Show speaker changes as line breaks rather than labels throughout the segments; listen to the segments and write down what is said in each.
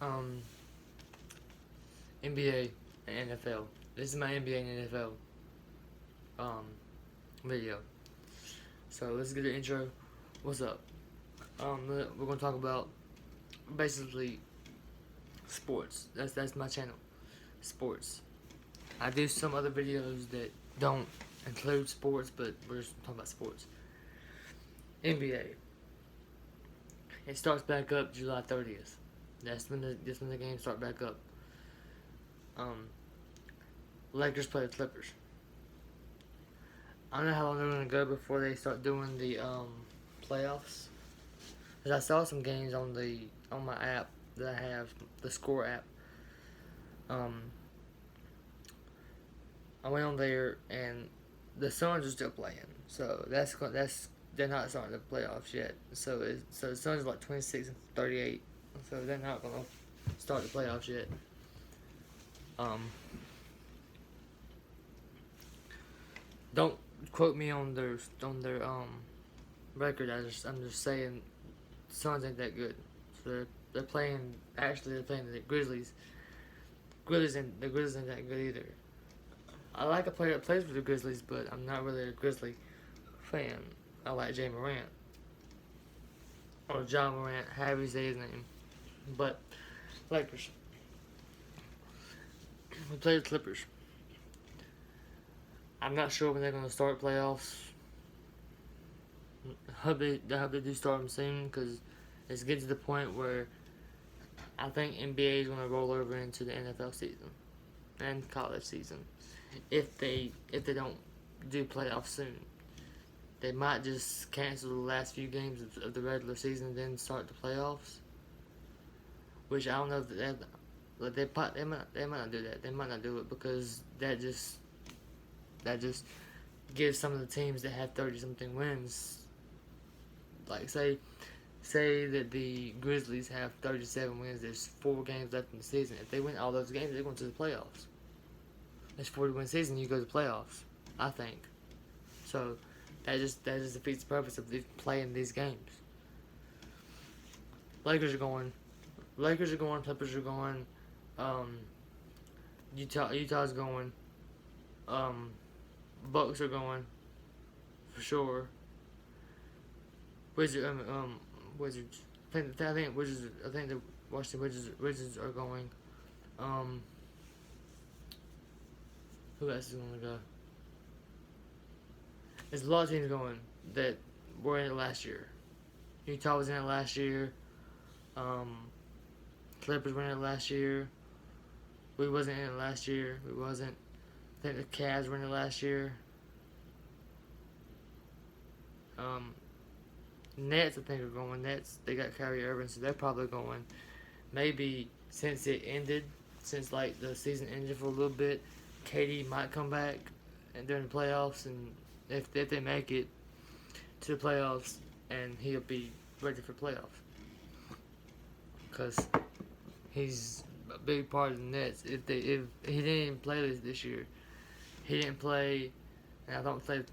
um, NBA and NFL. This is my NBA and NFL um, video. So let's get the intro. What's up? We're gonna talk about basically sports. That's my channel, sports. I do some other videos that don't include sports, but we're just talking about sports. NBA. It starts back up July 30th. That's when the games start back up. Um, Lakers play the Clippers. I don't know how long they're gonna go before they start doing the playoffs. Cause I saw some games on my app that I have, the Score app. Um, I went on there and the Suns are still playing, so that's they're not starting the playoffs yet. So the Suns are like 26-38, so they're not gonna start the playoffs yet. Um, don't quote me on their record. I'm just saying, the Suns ain't that good. So they're playing. Actually, they're playing the Grizzlies. The Grizzlies ain't that good either. I like a player that plays for the Grizzlies, but I'm not really a Grizzly fan. I like Jay Morant or John Morant, however you say his name. But Lakers, we play the Clippers. I'm not sure when they're gonna start playoffs. I hope they do start them soon, because it's getting to the point where I think NBA is gonna roll over into the NFL season and college season if they don't do playoffs soon. They might just cancel the last few games of the regular season and then start the playoffs. Which I don't know if they might not do that. They might not do it because that just gives some of the teams that have 30 something wins, like say that the Grizzlies have 37 wins. There's 4 games left in the season. If they win all those games, they're going to the playoffs. It's 40-win season. You go to the playoffs, I think. So that just defeats the purpose of playing these games. Lakers are going. Clippers are going. Utah's going. Bucks are going for sure. Wizards. I think Wizards. I think the Washington Wizards are going. Who else is going to go? There's a lot of teams going that were in it last year. Utah was in it last year. Clippers were in it last year. We wasn't in it last year. We wasn't. I think the Cavs were in it last year. Nets, I think, are going. Nets, they got Kyrie Irving, so they're probably going. Maybe since like the season ended for a little bit, KD might come back and during the playoffs, and if they make it to the playoffs, and he'll be ready for playoffs, because he's a big part of the Nets. If he didn't even play this year, he didn't play, and I don't think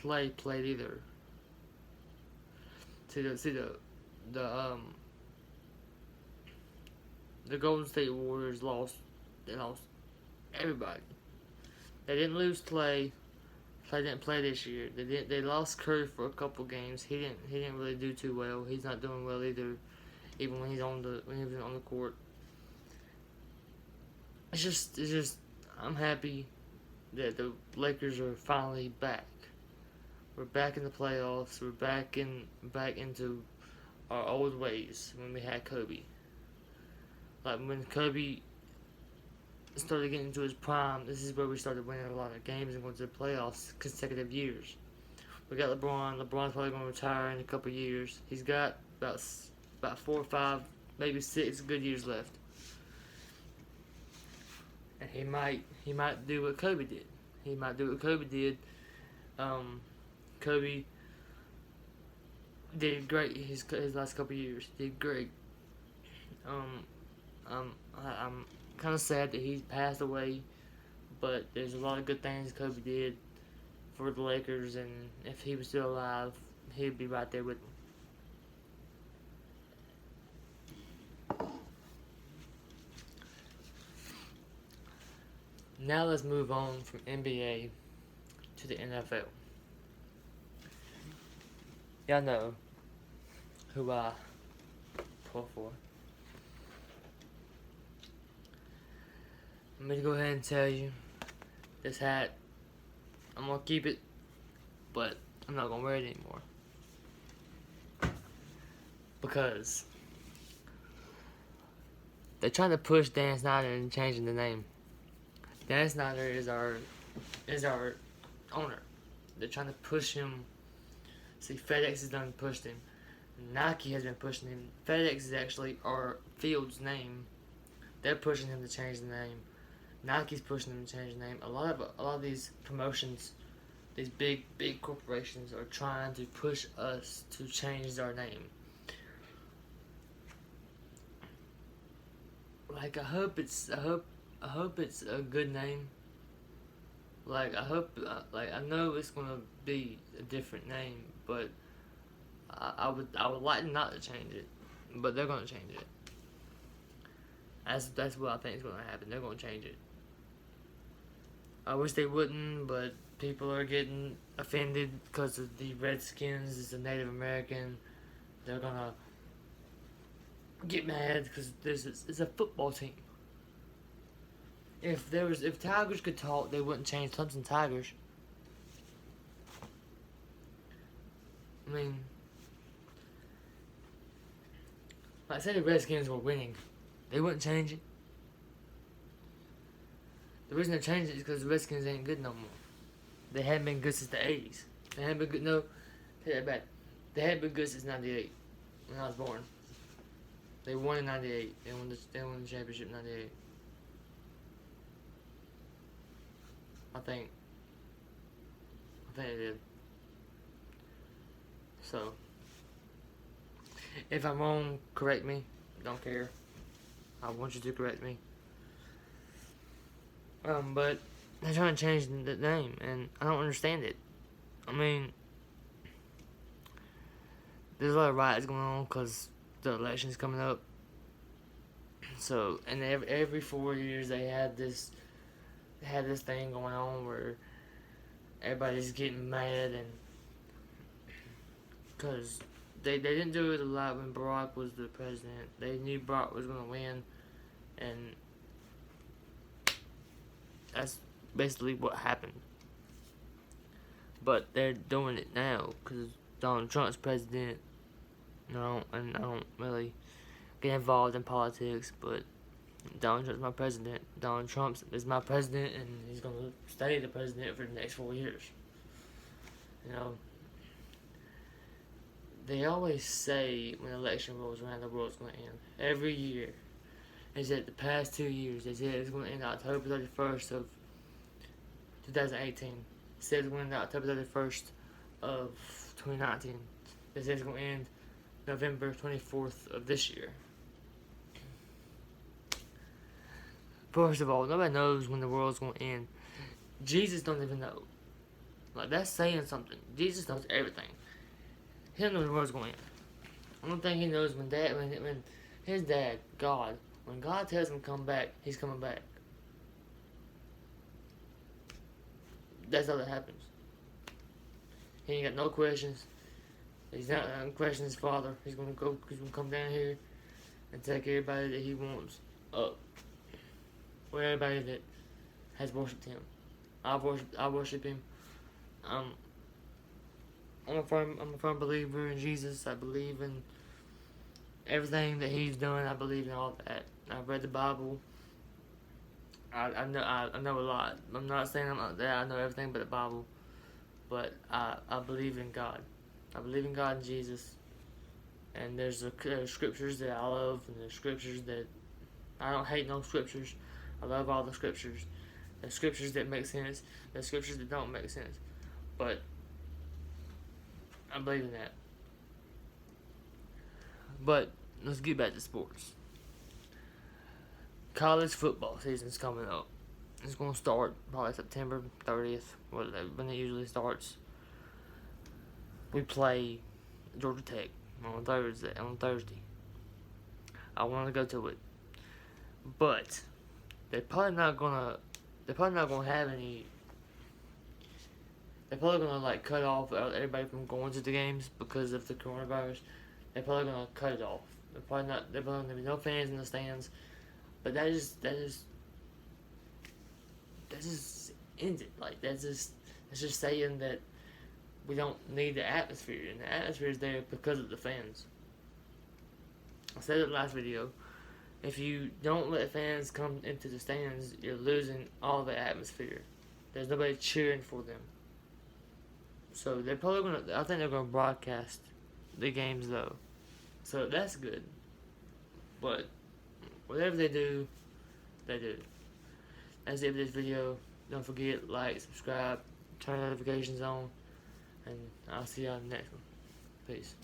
Clay played either. The Golden State Warriors lost. They lost everybody. They didn't lose Clay. Clay didn't play this year. They lost Curry for a couple games. He didn't really do too well. He's not doing well either, even when he was on the court. It's just I'm happy that the Lakers are finally back. We're back in the playoffs. We're back into our old ways when we had Kobe. Like when Kobe started getting into his prime, this is where we started winning a lot of games and going to the playoffs consecutive years. We got LeBron. LeBron's probably going to retire in a couple years. He's got about 4 or 5, maybe 6 good years left, and he might do what Kobe did. Kobe did great his last couple years. Did great. I'm kind of sad that he passed away, but there's a lot of good things Kobe did for the Lakers, and if he was still alive, he'd be right there with them. Now let's move on from NBA to the NFL. Y'all know who I pull for. I'm gonna go ahead and tell you, this hat, I'm gonna keep it, but I'm not gonna wear it anymore. Because they're trying to push Dan Snyder and changing the name. Dan Snyder is our owner. They're trying to push him. See, FedEx has done pushed him. Nike has been pushing him. FedEx is actually our field's name. They're pushing him to change the name. Nike's pushing him to change the name. A lot of these promotions, these big corporations are trying to push us to change our name. Like I hope it's a good name. Like I hope, like I know it's gonna be a different name, but I would like not to change it, but they're gonna change it. That's what I think is gonna happen. They're gonna change it. I wish they wouldn't, but people are getting offended because of the Redskins is a Native American. They're gonna get mad because it's a football team. If Tigers could talk, they wouldn't change Clemson Tigers. I mean, like I said, the Redskins were winning, they wouldn't change it. The reason they changed it is because the Redskins ain't good no more. They haven't been good since the 80s. They haven't been good, no, take that back. They haven't been good since 98, when I was born. They won in 98. They won the championship in 98. I think they did. So, if I'm wrong, correct me. Don't care. I want you to correct me. But they're trying to change the name, and I don't understand it. I mean, there's a lot of riots going on because the election's coming up. So, and every 4 years they had this thing going on where everybody's getting mad, and because they didn't do it a lot when Barack was the president. They knew Barack was going to win, and that's basically what happened. But they're doing it now because Donald Trump's president. No, and I don't really get involved in politics, but Donald Trump's my president. Donald Trump is my president, and he's going to stay the president for the next 4 years. You know, they always say when the election rolls around, the world's going to end. Every year. They said the past 2 years, they said it's going to end October 31st of 2018. They said it's going to end October 31st of 2019. They said it's going to end November 24th of this year. First of all, nobody knows when the world's going to end. Jesus don't even know. Like, that's saying something. Jesus knows everything. He doesn't know when the world's going to end. I don't think he knows when his dad, God, when God tells him to come back, he's coming back. That's how that happens. He ain't got no questions. He's not going to question his father. He's going to come down here and take everybody that he wants up. Or everybody that has worshipped him. I worship him. I'm a firm believer in Jesus. I believe in everything that he's done. I believe in all that. I've read the Bible. I know a lot. I'm not saying I'm not there. I know everything but the Bible. But I believe in God. I believe in God and Jesus. And there's scriptures that I love, and there's scriptures that I don't hate. No scriptures. I love all the scriptures. There's scriptures that make sense. There's scriptures that don't make sense. But I believe in that. But let's get back to sports. College football season's coming up. It's going to start probably September 30th, when it usually starts. We play Georgia Tech on Thursday. I want to go to it. But they're probably not going to they're probably not gonna have any. They're probably gonna like cut off everybody from going to the games because of the coronavirus. They're probably gonna cut it off. They're probably not. They're probably gonna be no fans in the stands. But that just ends it. Like that's just saying that we don't need the atmosphere, and the atmosphere is there because of the fans. I said it in the last video. If you don't let fans come into the stands, you're losing all the atmosphere. There's nobody cheering for them. So they're probably gonna. I think they're gonna broadcast the games though. So that's good. But whatever they do, they do. That's it for this video. Don't forget, like, subscribe, turn notifications on, and I'll see y'all in the next one. Peace.